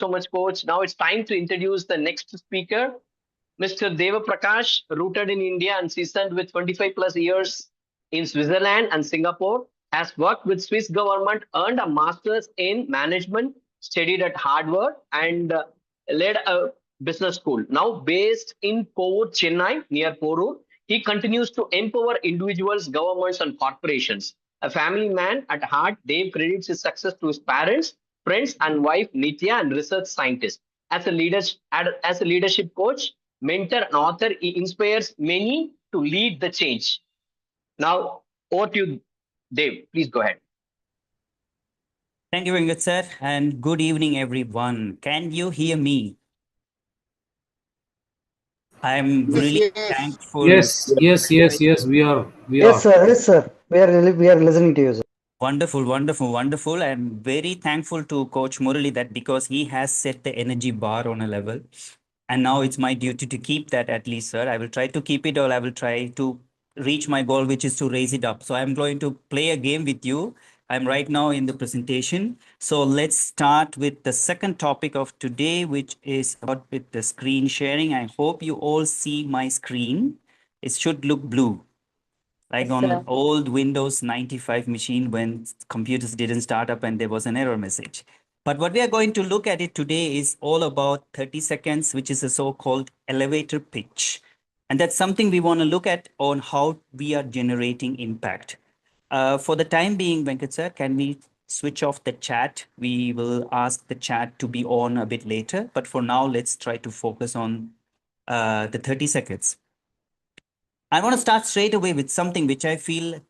So much, coach. Now it's time to introduce the next speaker, Mr. Devprakash, rooted in India and seasoned with 25 plus years in Switzerland and Singapore, has worked with Swiss government, earned a master's in management, studied at Harvard, and led a business school. Now based in Kovur, Chennai, near Porur, he continues to empower individuals, governments, and corporations. A family man at heart, Dave credits his success to his parents, friends, and wife Nitya, and research scientist. As a leadership coach, mentor, and author, he inspires many to lead the change. Now, over to you, Dave. Please go ahead. Thank you, Venkat sir, and good evening, everyone. Can you hear me? I'm Yes, really yes. thankful. Yes, yes, yes, yes. We Yes, are. sir. Yes, sir. We are listening to you, sir. Wonderful, wonderful, wonderful. I'm very thankful to Coach Murali that because he has set the energy bar on a level. And now it's my duty to keep that at least, sir. I will try to keep it or I will try to reach my goal, which is to raise it up. So I'm going to play a game with you. I'm right now in the presentation. So let's start with the second topic of today, which is about with the screen sharing. I hope you all see my screen. It should look blue like on an old Windows 95 machine when computers didn't start up and there was an error message. But what we are going to look at it today is all about 30 seconds, which is a so-called elevator pitch. And that's something we want to look at on how we are generating impact. For the time being, Venkat sir, can we switch off the chat? We will ask the chat to be on a bit later. But for now, let's try to focus on the 30 seconds. I want to start straight away with something which I feel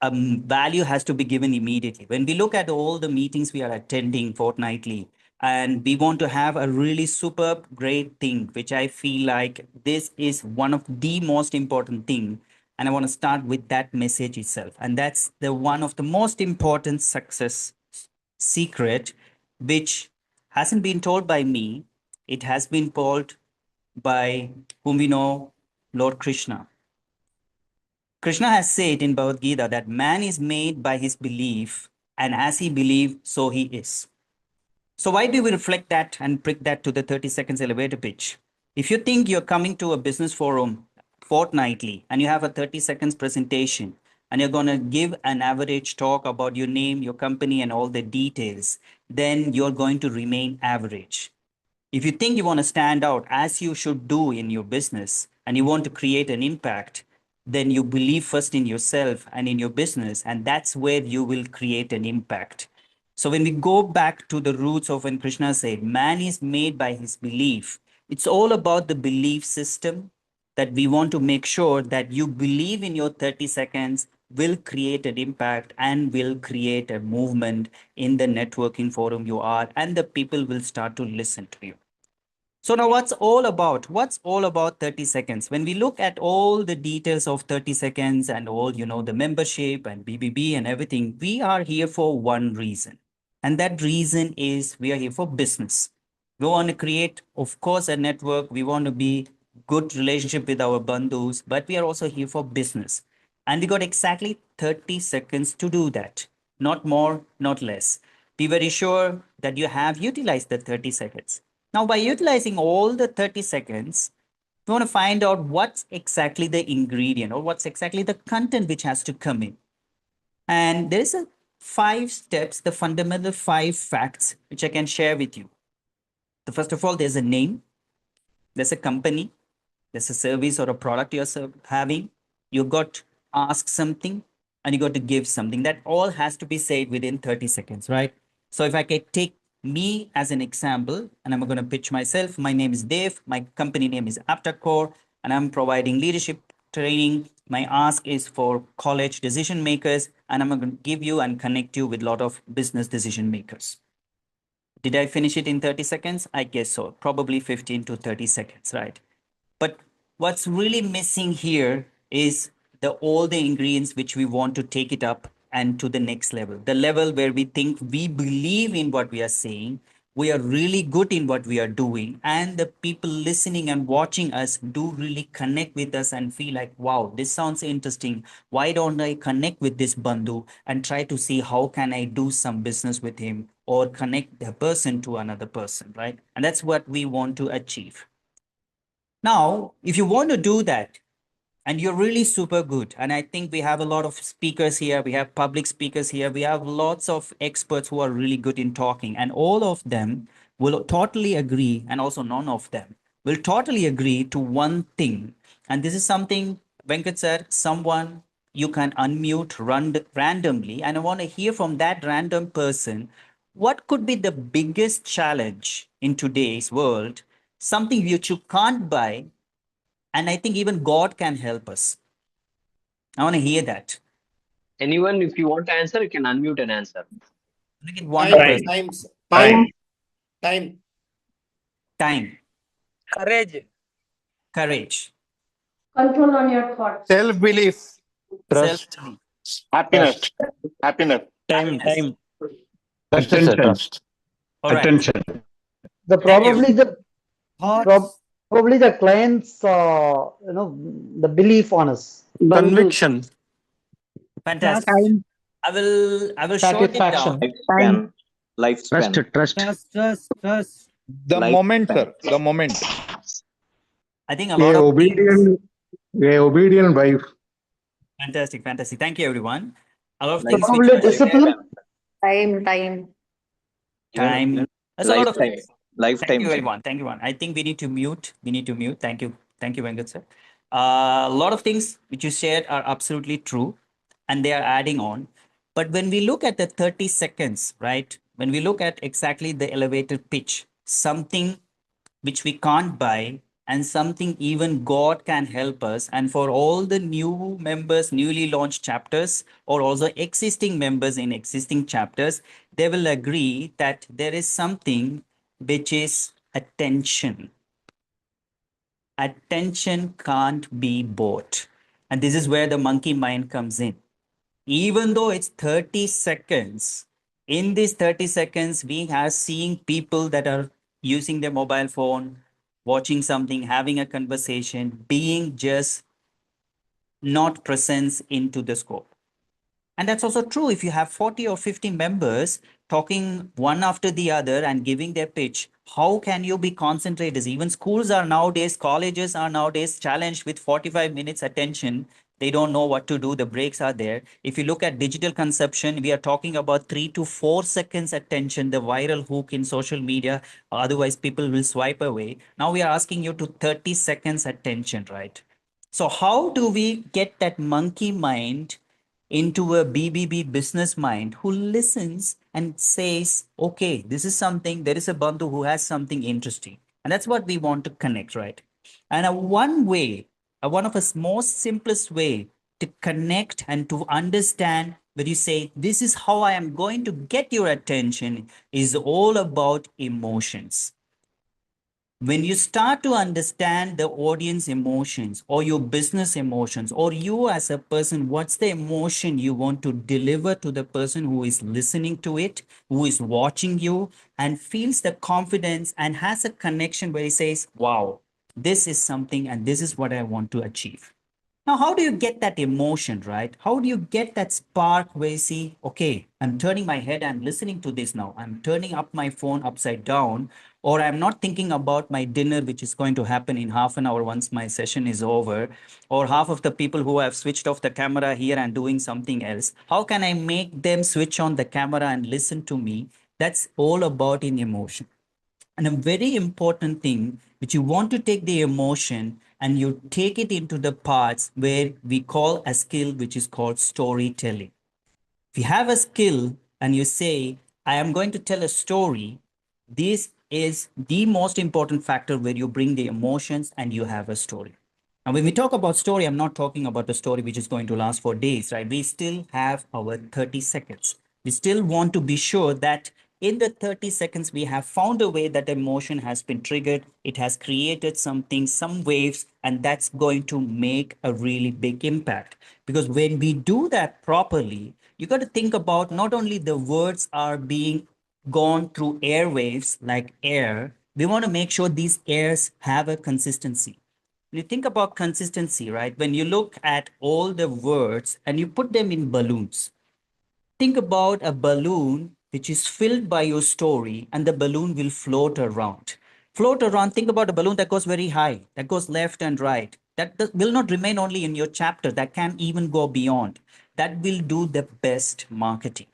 value has to be given immediately. When we look at all the meetings we are attending fortnightly, and we want to have a really superb, great thing, which I feel like this is one of the most important thing. And I want to start with that message itself. And that's the one of the most important success secret, which hasn't been told by me. It has been told by whom we know, Lord Krishna. Krishna has said in Bhagavad Gita that man is made by his belief, and as he believes, so he is. So, why do we reflect that and prick that to the 30 seconds elevator pitch? If you think you're coming to a business forum fortnightly and you have a 30 seconds presentation and you're going to give an average talk about your name, your company, and all the details, then you're going to remain average. If you think you want to stand out as you should do in your business and you want to create an impact, then you believe first in yourself and in your business, and that's where you will create an impact. So when we go back to the roots of when Krishna said, man is made by his belief, it's all about the belief system that we want to make sure that you believe in your 30 seconds will create an impact and will create a movement in the networking forum you are, and the people will start to listen to you. So now what's all about 30 seconds? When we look at all the details of 30 seconds and all, the membership and BBB and everything, we are here for one reason. And that reason is we are here for business. We want to create, of course, a network. We want to be good relationship with our bandhus, but we are also here for business. And we got exactly 30 seconds to do that. Not more, not less. Be very sure that you have utilized the 30 seconds. Now, by utilizing all the 30 seconds, we want to find out what's exactly the ingredient or what's exactly the content which has to come in. And there's a 5 steps, the fundamental 5 facts which I can share with you. The first of all, there's a name, there's a company, there's a service or a product you're having. You got to ask something and you got to give something. That all has to be said within 30 seconds, right? So if I can take me as an example, and I'm going to pitch myself. My name is Dev. My company name is Aptacore, and I'm providing leadership training. My ask is for college decision makers, and I'm going to give you and connect you with a lot of business decision makers. Did I finish it in 30 seconds? I guess so. Probably 15 to 30 seconds, right? But what's really missing here is all the ingredients which we want to take it up and to the next level. The level where we think we believe in what we are saying, we are really good in what we are doing, and the people listening and watching us do really connect with us and feel like, wow, this sounds interesting. Why don't I connect with this bandhu and try to see how can I do some business with him or connect the person to another person, right? And that's what we want to achieve. Now, if you want to do that, and you're really super good, and I think we have a lot of speakers here, we have public speakers here, we have lots of experts who are really good in talking, and all of them will totally agree, and also none of them will totally agree to one thing. And this is something Venkat said, someone you can unmute randomly, and I want to hear from that random person what could be the biggest challenge in today's world, something which you can't buy, and I think even God can help us. I want to hear that. Anyone, if you want to answer, you can unmute and answer. Look at one Time, person. times, Time. time, Time, Courage. courage, Control on your thoughts. Self-belief. self, Happiness. Happiness. Time. happiness. Time. Attention. All right. Attention. The Thank you. probably the client's the belief on us. Conviction. Fantastic. Time. I will short it down. Time. Lifespan. Trust. The Life moment, span. sir. The moment. I think a lot of Obedient wife. fantastic. Thank you, everyone. A lot of Life things Probably which discipline. Time. time. There's a lot of Lifetime. things. Lifetime. Thank you, everyone. I think we need to mute. Thank you, Venkat sir. A lot of things which you shared are absolutely true, and they are adding on. But when we look at the 30 seconds, right? When we look at exactly the elevator pitch, something which we can't buy, and something even God can help us. And for all the new members, newly launched chapters, or also existing members in existing chapters, they will agree that there is something which is attention. Attention can't be bought. And this is where the monkey mind comes in. Even though it's 30 seconds, in these 30 seconds, we are seeing people that are using their mobile phone, watching something, having a conversation, being just not presence into the scope. And that's also true if you have 40 or 50 members talking one after the other and giving their pitch. How can you be concentrated? Even schools are nowadays, colleges are nowadays challenged with 45 minutes attention. They don't know what to do. The breaks are there. If you look at digital consumption, we are talking about 3 to 4 seconds attention, the viral hook in social media. Otherwise, people will swipe away. Now we are asking you to 30 seconds attention, right? So how do we get that monkey mind into a BBB business mind who listens and says, okay, this is something, there is a Bandhu who has something interesting. And that's what we want to connect, right? And one of the most simplest way to connect and to understand where you say, this is how I am going to get your attention is all about emotions. When you start to understand the audience emotions or your business emotions or you as a person, what's the emotion you want to deliver to the person who is listening to it, who is watching you and feels the confidence and has a connection where he says, wow, this is something and this is what I want to achieve. Now, how do you get that emotion, right? How do you get that spark where you see, okay, I'm turning my head, I'm listening to this now, I'm turning up my phone upside down, or I'm not thinking about my dinner, which is going to happen in half an hour once my session is over, or half of the people who have switched off the camera here and doing something else. How can I make them switch on the camera and listen to me? That's all about in emotion. And a very important thing, which you want to take the emotion and you take it into the parts where we call a skill, which is called storytelling. If you have a skill and you say, I am going to tell a story, this is the most important factor where you bring the emotions and you have a story. Now, when we talk about story, I'm not talking about a story which is going to last for days, right? We still have our 30 seconds. We still want to be sure that in the 30 seconds, we have found a way that emotion has been triggered. It has created something, some waves, and that's going to make a really big impact. Because when we do that properly, you got to think about not only the words are being gone through airwaves like air, we want to make sure these airs have a consistency. When you think about consistency, right? When you look at all the words and you put them in balloons, think about a balloon which is filled by your story, and the balloon will float around. Float around. Think about a balloon that goes very high, that goes left and right. Will not remain only in your chapter, that can even go beyond. That will do the best marketing,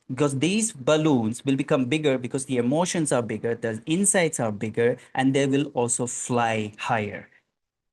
because these balloons will become bigger because the emotions are bigger, the insights are bigger, and they will also fly higher.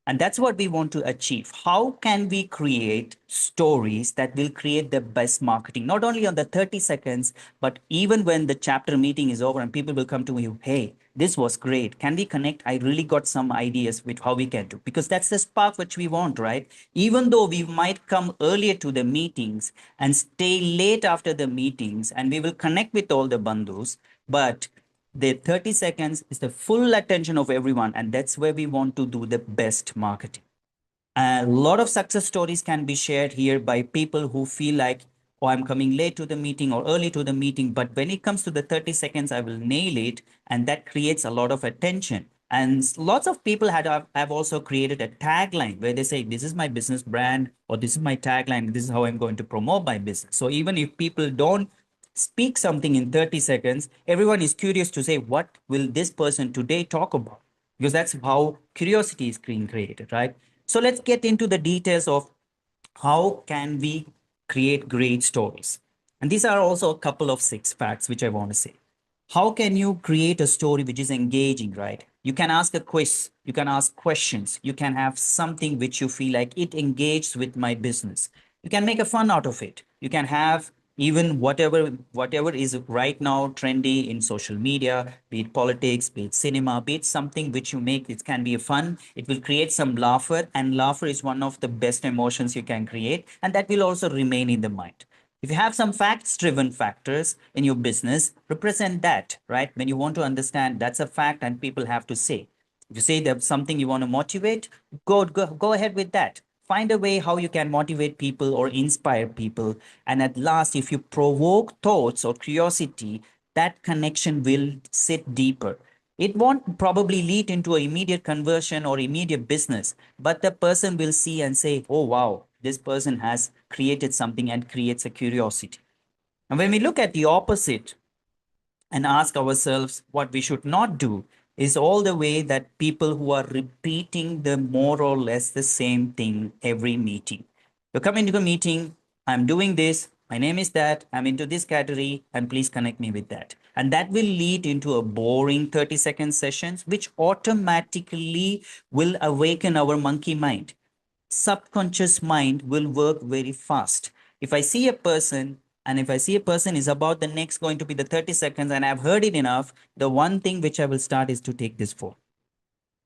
And that's what we want to achieve. How can we create stories that will create the best marketing, not only on the 30 seconds, but even when the chapter meeting is over and people will come to you, hey, this was great. Can we connect? I really got some ideas with how we can do, because that's the spark which we want, right? Even though we might come earlier to the meetings and stay late after the meetings, and we will connect with all the bandhus, but the 30 seconds is the full attention of everyone, and that's where we want to do the best marketing. A lot of success stories can be shared here by people who feel like, oh, I'm coming late to the meeting or early to the meeting, but when it comes to the 30 seconds, I will nail it, and that creates a lot of attention. And lots of people have also created a tagline where they say, this is my business brand, or this is my tagline, this is how I'm going to promote my business. So even if people don't speak something in 30 seconds, everyone is curious to say, what will this person today talk about? Because that's how curiosity is being created, right? So let's get into the details of how can we create great stories. And these are also a couple of 6 facts which I want to say. How can you create a story which is engaging, right? You can ask a quiz, you can ask questions, you can have something which you feel like it engaged with my business. You can make a fun out of it. You can have even whatever is right now trendy in social media, be it politics, be it cinema, be it something which you make. It can be a fun, it will create some laughter, and laughter is one of the best emotions you can create, and that will also remain in the mind. If you have some facts driven factors in your business, represent that, right? When you want to understand that's a fact and people have to say. If you say there's something you want to motivate, go ahead with that. Find a way how you can motivate people or inspire people. And at last, if you provoke thoughts or curiosity, that connection will sit deeper. It won't probably lead into an immediate conversion or immediate business, but the person will see and say, oh, wow, this person has created something, and creates a curiosity. And when we look at the opposite and ask ourselves what we should not do, is all the way that people who are repeating the more or less the same thing every meeting. You come into a meeting, I'm doing this, my name is that, I'm into this category, and please connect me with that. And that will lead into a boring 30-second sessions, which automatically will awaken our monkey mind. Subconscious mind will work very fast. If I see a person, and if I see a person is about the next going to be the 30 seconds and I've heard it enough, the one thing which I will start is to take this phone.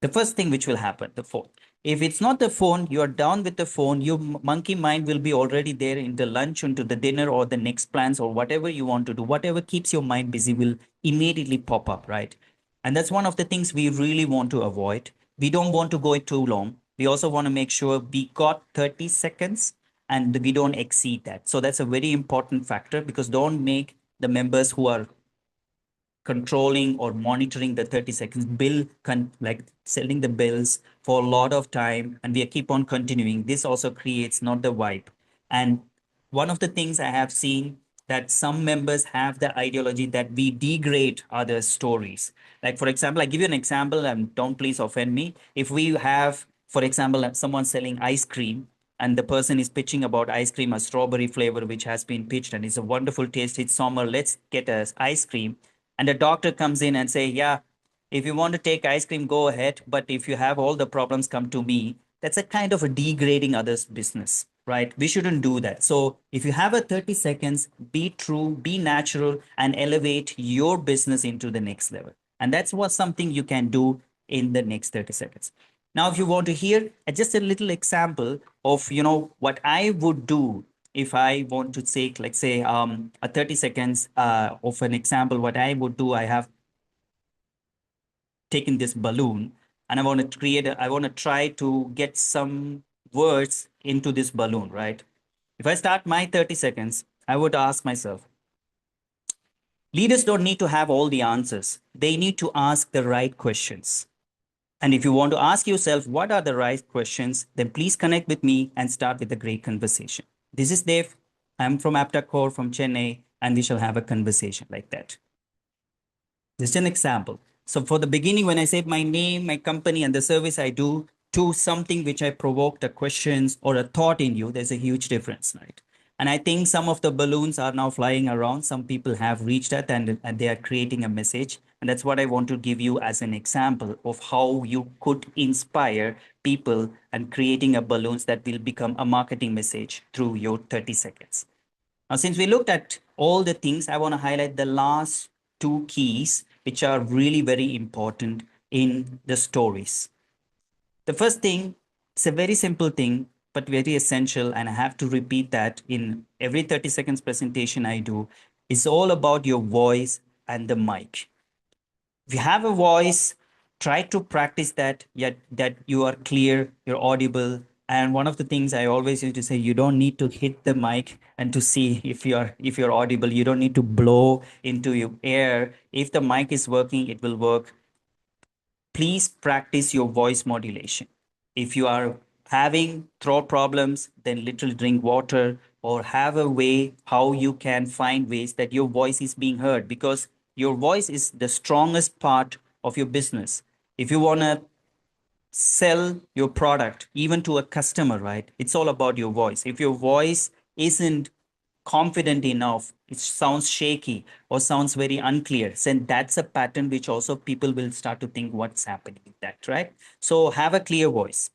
The first thing which will happen, the phone. If it's not the phone, you're down with the phone, your monkey mind will be already there in the lunch, into the dinner, or the next plans, or whatever you want to do. Whatever keeps your mind busy will immediately pop up, right? And that's one of the things we really want to avoid. We don't want to go too long. We also want to make sure we got 30 seconds and we don't exceed that. So that's a very important factor, because don't make the members who are controlling or monitoring the 30 seconds bill, like selling the bills for a lot of time, and we keep on continuing. This also creates not the vibe. And one of the things I have seen, that some members have the ideology that we degrade other stories. Like, for example, I give you an example, and don't please offend me. If we have, for example, someone selling ice cream, and the person is pitching about ice cream, a strawberry flavor which has been pitched and it's a wonderful taste, it's summer, let's get us ice cream. And the doctor comes in and say, yeah, if you want to take ice cream, go ahead, but if you have all the problems, come to me. That's a kind of a degrading others business, right? We shouldn't do that. So if you have a 30 seconds, be true, be natural, and elevate your business into the next level. And that's what something you can do in the next 30 seconds. Now, if you want to hear just a little example of, what I would do if I want to take, like, say, a 30 seconds of an example, what I would do, I have taken this balloon and I want to I want to try to get some words into this balloon, right? If I start my 30 seconds, I would ask myself, leaders don't need to have all the answers. They need to ask the right questions. And if you want to ask yourself what are the right questions, then please connect with me and start with a great conversation. This is Dev. I'm from Apta Core from Chennai, and we shall have a conversation like that. Just an example. So for the beginning, when I said my name, my company, and the service I do, to something which I provoked a questions or a thought in you, there's a huge difference, right? And I think some of the balloons are now flying around. Some people have reached that and they are creating a message. And that's what I want to give you as an example of how you could inspire people and creating a balloons that will become a marketing message through your 30 seconds. Now, since we looked at all the things, I want to highlight the last two keys, which are really very important in the stories. The first thing, it's a very simple thing, but very essential. And I have to repeat that in every 30 seconds presentation I do, is all about your voice and the mic. If you have a voice, try to practice that, yet that you are clear, you're audible. And one of the things I always used to say, you don't need to hit the mic and to see if you're audible. You don't need to blow into your air. If the mic is working, it will work. Please practice your voice modulation. If you are having throat problems, then literally drink water or have a way how you can find ways that your voice is being heard, because your voice is the strongest part of your business. If you want to sell your product even to a customer, right, it's all about your voice. If your voice isn't confident enough, it sounds shaky or sounds very unclear, then that's a pattern which also people will start to think what's happening with that, right? So have a clear voice.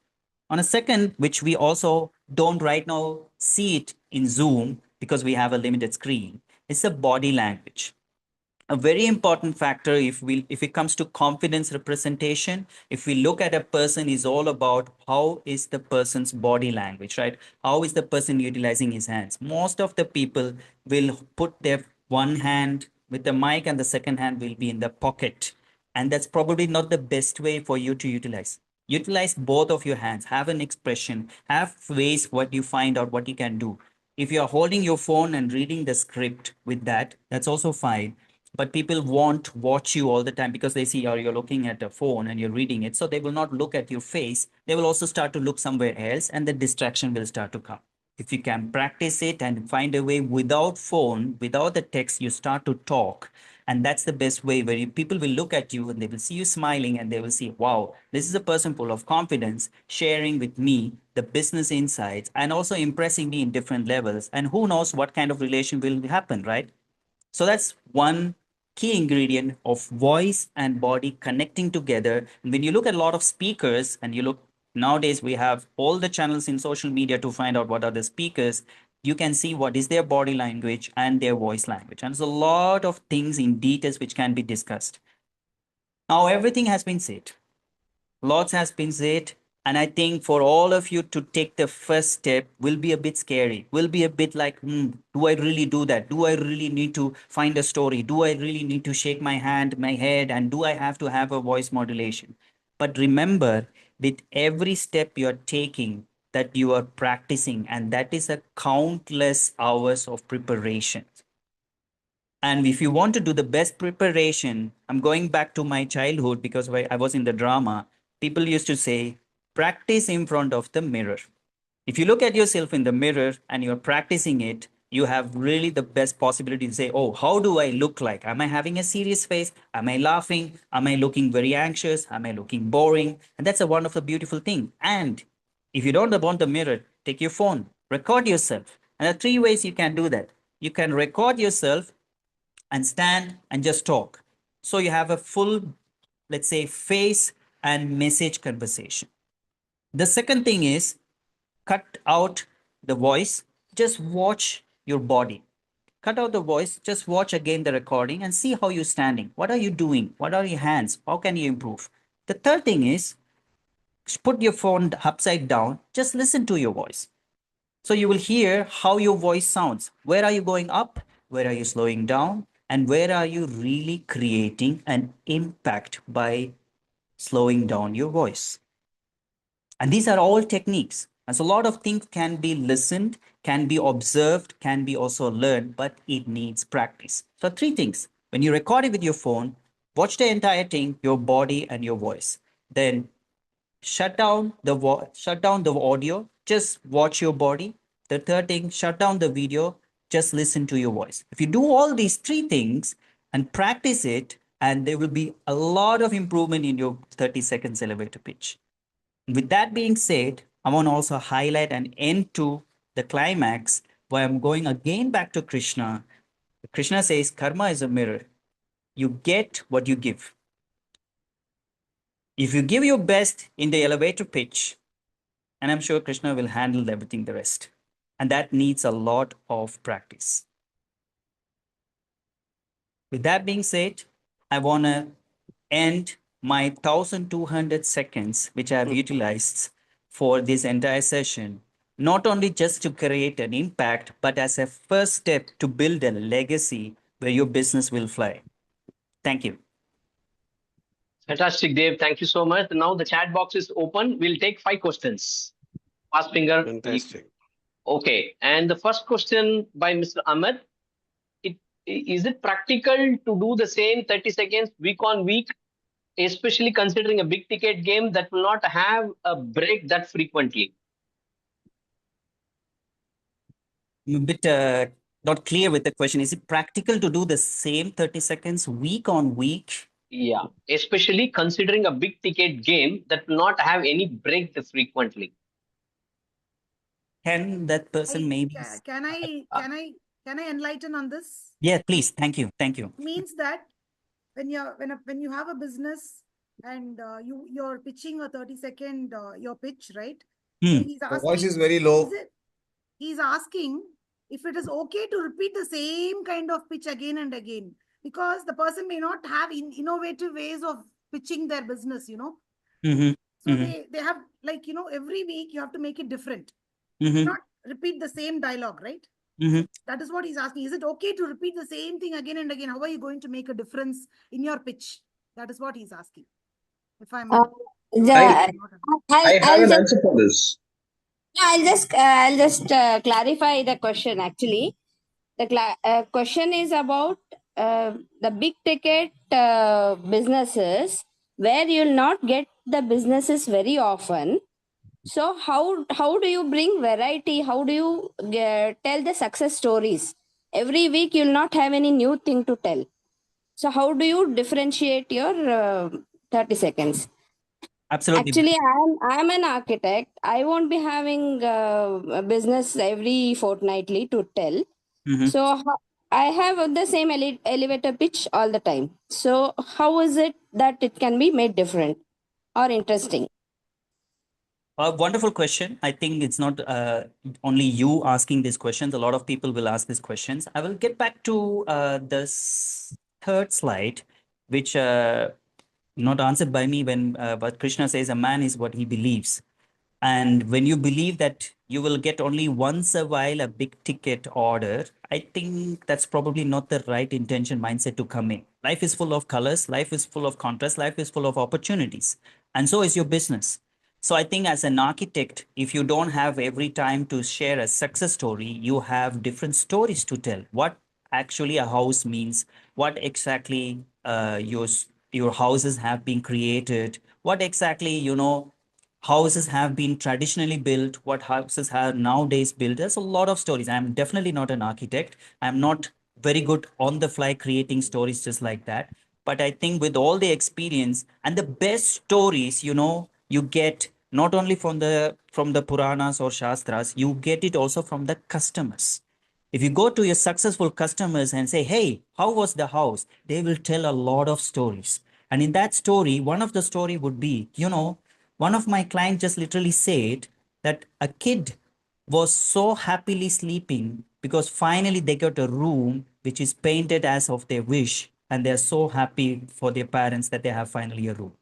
On a second, which we also don't right now see it in Zoom because we have a limited screen, is the body language. A very important factor if it comes to confidence representation, if we look at a person, is all about how is the person's body language, right? How is the person utilizing his hands? Most of the people will put their one hand with the mic and the second hand will be in the pocket, and that's probably not the best way for you to utilize both of your hands. Have an expression, have ways what you find out what you can do. If you are holding your phone and reading the script with that, that's also fine. But people won't watch you all the time because they see you're looking at a phone and you're reading it. So they will not look at your face. They will also start to look somewhere else and the distraction will start to come. If you can practice it and find a way without phone, without the text, you start to talk. And that's the best way where people will look at you and they will see you smiling and they will see, wow, this is a person full of confidence, sharing with me the business insights and also impressing me in different levels. And who knows what kind of relation will happen, right? So that's one key ingredient of voice and body connecting together. And when you look at a lot of speakers and you look nowadays, we have all the channels in social media to find out what are the speakers. You can see what is their body language and their voice language. And there's a lot of things in details which can be discussed. Now, everything has been said. Lots has been said. And I think for all of you to take the first step will be a bit scary, will be a bit like, do I really do that? Do I really need to find a story? Do I really need to shake my hand, my head? And do I have to have a voice modulation? But remember, with every step you're taking, that you are practicing, and that is a countless hours of preparation. And if you want to do the best preparation, I'm going back to my childhood because I was in the drama. People used to say, practice in front of the mirror. If you look at yourself in the mirror and you're practicing it, you have really the best possibility to say, oh, how do I look like? Am I having a serious face? Am I laughing? Am I looking very anxious? Am I looking boring? And that's a wonderful, beautiful thing. And if you don't want the mirror, take your phone, record yourself. And there are three ways you can do that. You can record yourself and stand and just talk. So you have a full, let's say, face and message conversation. The second thing is cut out the voice, just watch your body. Cut out the voice, just watch again the recording and see how you're standing. What are you doing? What are your hands? How can you improve? The third thing is put your phone upside down, just listen to your voice. So you will hear how your voice sounds. Where are you going up? Where are you slowing down? And where are you really creating an impact by slowing down your voice? And these are all techniques. As a lot of things can be listened, can be observed, can be also learned, but it needs practice. So three things. When you record it with your phone, watch the entire thing, your body and your voice. Then shut down the audio, just watch your body. The third thing, shut down the video, just listen to your voice. If you do all these three things and practice it, and there will be a lot of improvement in your 30 seconds elevator pitch. With that being said, I want to also highlight an end to the climax where I'm going again back to Krishna. Krishna says, karma is a mirror. You get what you give. If you give your best in the elevator pitch, and I'm sure Krishna will handle everything the rest. And that needs a lot of practice. With that being said, I want to end my 1200 seconds, which I've utilized for this entire session, not only just to create an impact, but as a first step to build a legacy where your business will fly. Thank you. Fantastic, Dave. Thank you so much. Now the chat box is open. We'll take 5 questions. Fast finger. Fantastic. Okay. And the first question by Mr. Ahmed. Is it practical to do the same 30 seconds week on week, especially considering a big ticket game that will not have a break that frequently? I'm a bit not clear with the question. Is it practical to do the same 30 seconds week on week? Yeah, especially considering a big ticket game that will not have any break that frequently. Can that person maybe? Can I enlighten on this? Yeah, please. Thank you. Thank you. Means that when you have a business and you're pitching a 30-second your pitch, right? So he's asking, voice is very low. He's asking if it is okay to repeat the same kind of pitch again and again, because the person may not have innovative ways of pitching their business, So they have, like, every week you have to make it different. Not repeat the same dialogue, right? That is what he's asking. Is it okay to repeat the same thing again and again? How are you going to make a difference in your pitch? That is what he's asking. If I'm I have an answer for this. I'll just clarify the question. Actually, the question is about the big ticket businesses where you'll not get the businesses very often. So how do you bring variety? How do you tell the success stories? Every week you'll not have any new thing to tell. So how do you differentiate your 30 seconds? Absolutely. Actually, I'm an architect. I won't be having a business every fortnightly to tell. So I have the same elevator pitch all the time. So how is it that it can be made different or interesting? A wonderful question. I think it's not only you asking these questions. A lot of people will ask these questions. I will get back to this third slide, which not answered by me when but Krishna says a man is what he believes. And when you believe that you will get only once a while a big ticket order, I think that's probably not the right intention mindset to come in. Life is full of colors. Life is full of contrast. Life is full of opportunities. And so is your business. So I think as an architect, if you don't have every time to share a success story, you have different stories to tell. What actually a house means, what exactly your houses have been created, what exactly, houses have been traditionally built, what houses are nowadays built. There's a lot of stories. I'm definitely not an architect. I'm not very good on the fly creating stories just like that. But I think with all the experience and the best stories, you get not only from the Puranas or Shastras, you get it also from the customers. If you go to your successful customers and say, hey, how was the house? They will tell a lot of stories. And in that story, one of the story would be, one of my clients just literally said that a kid was so happily sleeping because finally they got a room which is painted as of their wish. And they're so happy for their parents that they have finally a room.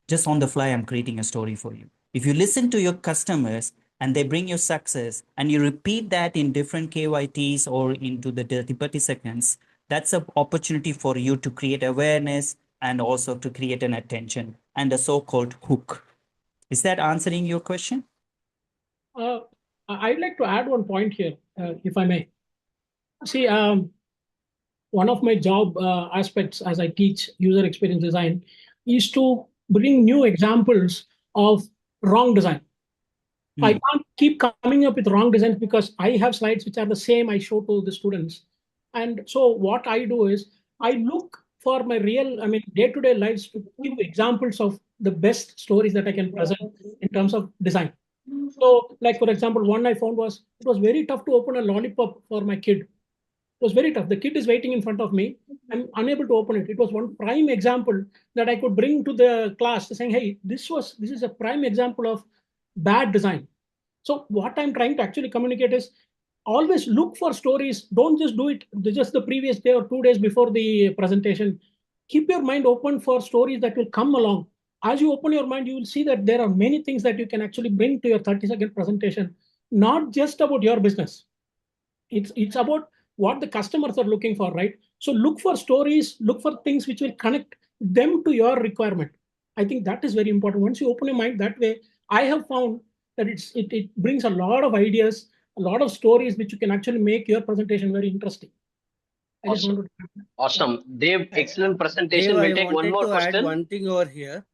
Just on the fly, I'm creating a story for you. If you listen to your customers and they bring you success and you repeat that in different KYTs or into the 30 seconds, that's an opportunity for you to create awareness and also to create an attention and a so-called hook. Is that answering your question? I'd like to add one point here, if I may. See, one of my job aspects as I teach user experience design is to bring new examples of wrong design. I can't keep coming up with wrong designs because I have slides which are the same I show to the students. And so what I do is I look for my real, day-to-day lives to give examples of the best stories that I can present in terms of design. So, like for example, one I found was it was very tough to open a lollipop for my kid. It was very tough. The kid is waiting in front of me. I'm unable to open it. It was one prime example that I could bring to the class saying, hey, this is a prime example of bad design. So what I'm trying to actually communicate is always look for stories. Don't just do it just the previous day or 2 days before the presentation. Keep your mind open for stories that will come along. As you open your mind, you will see that there are many things that you can actually bring to your 30-second presentation, not just about your business. It's about what the customers are looking for, right? So look for stories, look for things which will connect them to your requirement. I think that is very important. Once you open your mind that way, I have found that it brings a lot of ideas, a lot of stories which you can actually make your presentation very interesting. Awesome. Awesome. Dev, excellent presentation. Dev, We'll I take one wanted more to add question. one thing over here.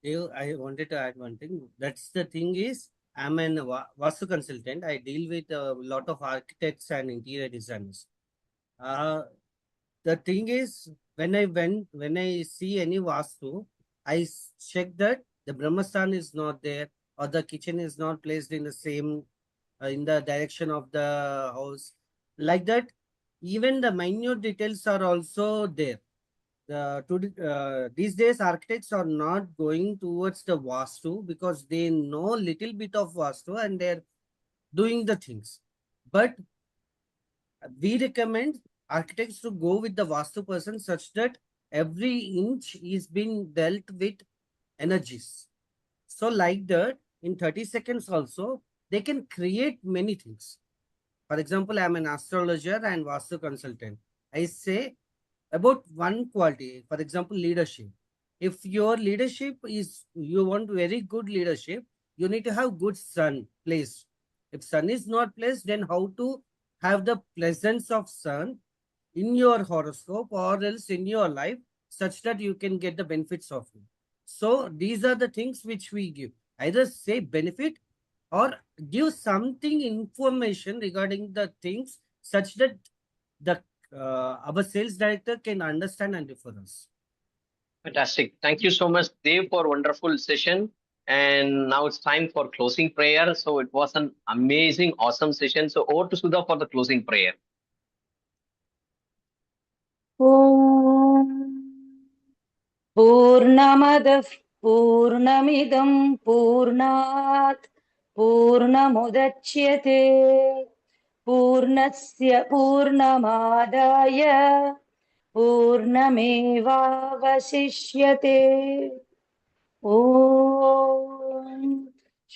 Dev, I wanted to add one thing. That's the thing is, I'm an Vastu consultant. I deal with a lot of architects and interior designers. The thing is, when I see any Vastu, I check that the Brahmastan is not there or the kitchen is not placed in the same in the direction of the house. Like that, even the minute details are also there. These days, architects are not going towards the Vastu because they know little bit of Vastu and they're doing the things. But we recommend architects to go with the Vastu person such that every inch is being dealt with energies. So like that, in 30 seconds also, they can create many things. For example, I'm an astrologer and Vastu consultant. I say about one quality, for example, leadership. If your leadership is, you want very good leadership, you need to have good sun placed. If sun is not placed, then how to have the presence of sun in your horoscope or else in your life such that you can get the benefits of it. So these are the things which we give. Either say benefit or give something information regarding the things such that the our sales director can understand and refer us. Fantastic. Thank you so much, Dev, for wonderful session. And now it's time for closing prayer. So it was an amazing, awesome session. So over to Sudha for the closing prayer. पूर्णमदः पूर्णमिदं पूर्णात् पूर्णमुदच्यते पूर्णस्य पूर्णमादाय पूर्णमेवावशिष्यते ॐ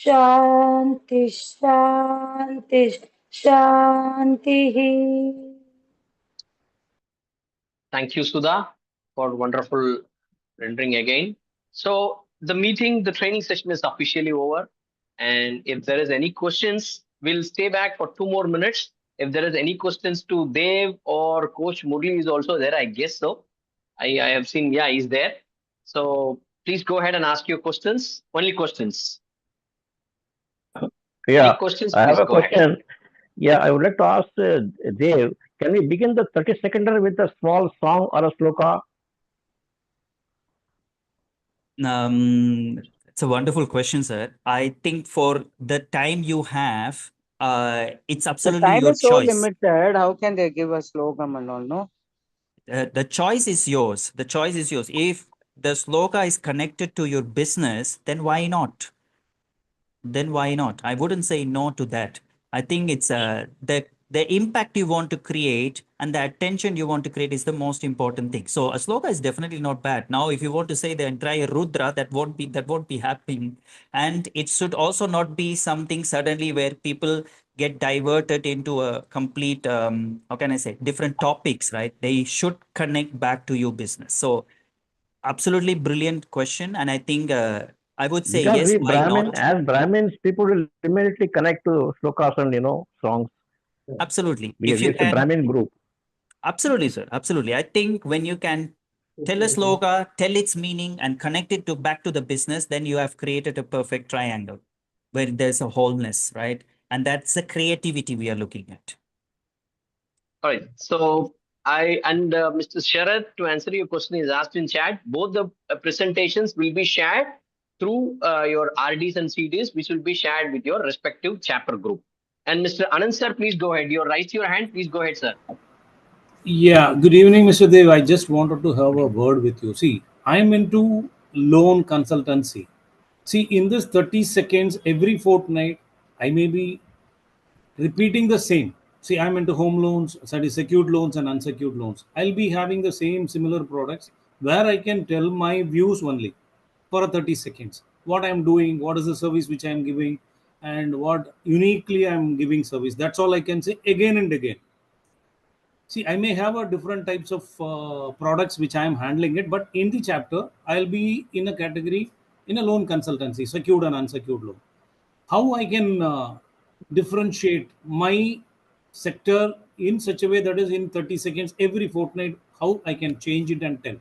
शान्ति शान्ति शान्तिः. Thank you, Sudha, for wonderful rendering again. So the meeting, the training session is officially over. And if there is any questions, we'll stay back for 2 more minutes. If there is any questions to Dev or Coach Murli is also there, I guess so. I have seen, yeah, he's there. So please go ahead and ask your questions. Only questions. Yeah, Any questions, I have please a go ahead. question. Yeah, I would like to ask Dev, can we begin the 30-seconder with a small song or a sloka? It's a wonderful question, sir. I think for the time you have, it's The absolutely time your is so choice. limited. How can they give a slogan and all? No. The choice is yours. The choice is yours. If the sloka is connected to your business, then why not? Then why not? I wouldn't say no to that. I think it's the impact you want to create and the attention you want to create is the most important thing. So a sloka is definitely not bad. Now, if you want to say the entire Rudra, that won't be happening. And it should also not be something suddenly where people get diverted into a complete how can I say different topics, right? They should connect back to your business. So absolutely brilliant question. And I think I would say Because yes, we why Brahmin, not? as Brahmins, people will immediately connect to slokas and songs. Absolutely. Because If you it's a can, Brahmin group. absolutely, sir. Absolutely. I think when you can tell a sloka, tell its meaning, and connect it to back to the business, then you have created a perfect triangle. where there's a wholeness, right? And that's the creativity we are looking at. All right. So I and Mr. Sharad, to answer your question, is asked in chat. Both the presentations will be shared through your RDs and CDs, which will be shared with your respective chapter group. And Mr. Anand sir, please go ahead. You raised your hand. Please go ahead, sir. Yeah, good evening, Mr. Dev. I just wanted to have a word with you. See, I'm into loan consultancy. See, in this 30 seconds, every fortnight, I may be repeating the same. See, I'm into home loans, sorry, secured loans and unsecured loans. I'll be having the same similar products where I can tell my views only for a 30 seconds. What I'm doing, what is the service which I'm giving, and what uniquely I'm giving service. That's all I can say again and again. See, I may have a different types of products which I am handling it, but in the chapter, I'll be in a category in a loan consultancy, secured and unsecured loan. How I can differentiate my sector in such a way that is in 30 seconds every fortnight, how I can change it and tell.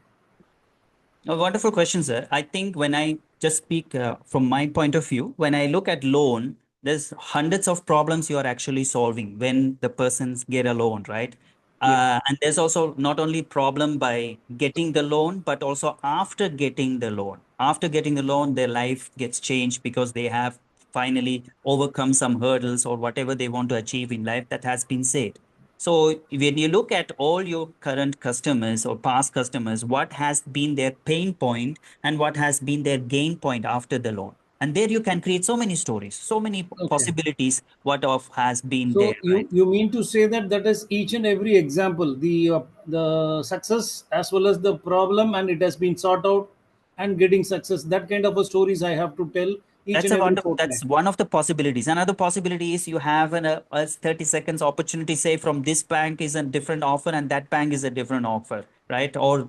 A wonderful question, sir. I think when I just speak from my point of view, when I look at loan, there's hundreds of problems you are actually solving when the persons get a loan, right? And there's also not only problem by getting the loan, but also after getting the loan. After getting the loan, their life gets changed because they have finally overcome some hurdles or whatever they want to achieve in life that has been said. So when you look at all your current customers or past customers, what has been their pain point and what has been their gain point after the loan? And there you can create so many stories, so many possibilities, what of has been there, So right? you mean to say that that is each and every example, the success as well as the problem, and it has been sought out and getting success. That kind of a stories I have to tell each That's and a every wonderful, fortnight. that's one of the possibilities. Another possibility is you have a 30 seconds opportunity, say from this bank is a different offer and that bank is a different offer, right? Or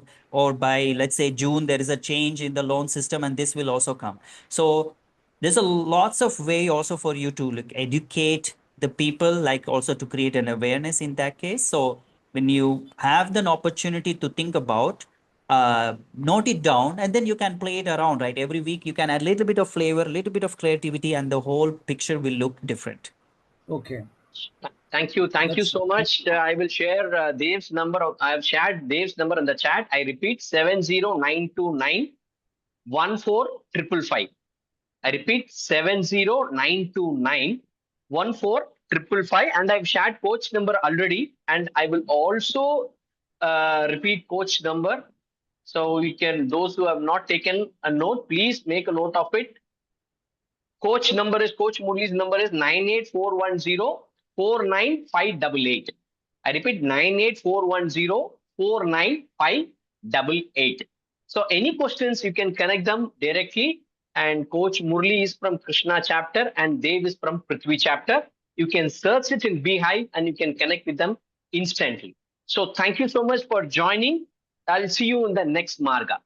by let's say June, there is a change in the loan system and this will also come. So there's a lots of way also for you to like educate the people, like also to create an awareness in that case. So when you have the opportunity to think about, note it down, and then you can play it around, right? Every week you can add a little bit of flavor, a little bit of creativity, and the whole picture will look different. Okay. Thank you. Thank you so much. I will share Dev's number. I have shared Dev's number in the chat. I repeat, 70929 14555. I repeat, 70929 14555. And I've shared coach number already. And I will also repeat coach number. So you can, those who have not taken a note, please make a note of it. Coach Murli's number is 98410 49588. I repeat, 98410 49588. So any questions, you can connect them directly. And Coach Murli is from Krishna chapter and Dev is from Prithvi chapter. You can search it in Beehive and you can connect with them instantly. So thank you so much for joining. I'll see you in the next Marga.